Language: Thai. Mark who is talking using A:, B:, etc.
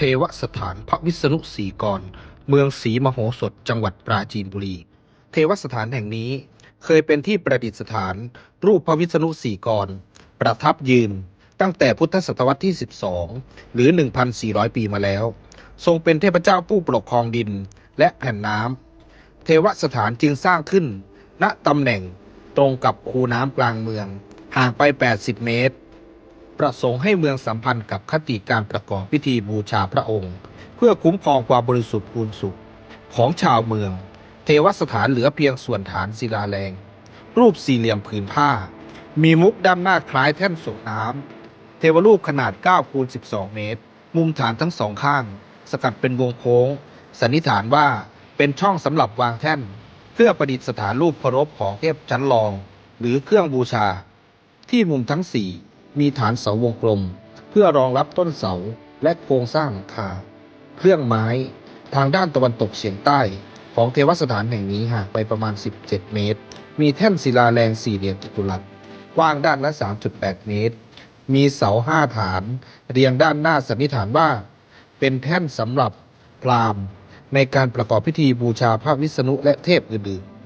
A: เทวสถานพระวิษณุศรีกรเมืองศรีมโหสถจังหวัดปราจีนบุรีเทวสถานแห่งนี้เคยเป็นที่ประดิษฐานรูปพระวิษณุศรีกรประทับยืนตั้งแต่พุทธศตวรรษที่12หรือ 1,400 ปีมาแล้วทรงเป็นเทพเจ้าผู้ปกครองดินและแผ่นน้ำเทวสถานจึงสร้างขึ้นณตำแหน่งตรงกับคูน้ำกลางเมืองห่างไป80 เมตรประสงค์ให้เมืองสัมพันธ์กับคติการประกอบพิธีบูชาพระองค์เพื่อคุ้มครองความบริสุทธิ์พูนสุขของชาวเมืองเทวสถานเหลือเพียงส่วนฐานศิลาแรงรูปสี่เหลี่ยมผืนผ้ามีมุกด้านหน้าคล้ายแท่นส่งน้ำเทวรูปขนาด9 คูณ 12 เมตรมุมฐานทั้งสองข้างสกัดเป็นวงโค้งสันนิษฐานว่าเป็นช่องสำหรับวางแท่นเพื่อประดิษฐานรูปเคารพของเทพชั้นรองหรือเครื่องบูชาที่มุมทั้งสี่มีฐานเสาวงกลมเพื่อรองรับต้นเสาและโครงสร้างหลังคาเครื่องไม้ทางด้านตะวันตกเฉียงใต้ของเทวสถานแห่งนี้ห่างไปประมาณ17 เมตรมีแท่นศิลาแรงสี่เหลี่ยมจัตุรัสกว้างด้านละ 3.8 เมตรมีเสา5 ฐานเรียงด้านหน้าสันนิษฐานว่าเป็นแท่นสำหรับพราหมณ์ในการประกอบพิธีบูชาพระวิษณุและเทพอื่นๆ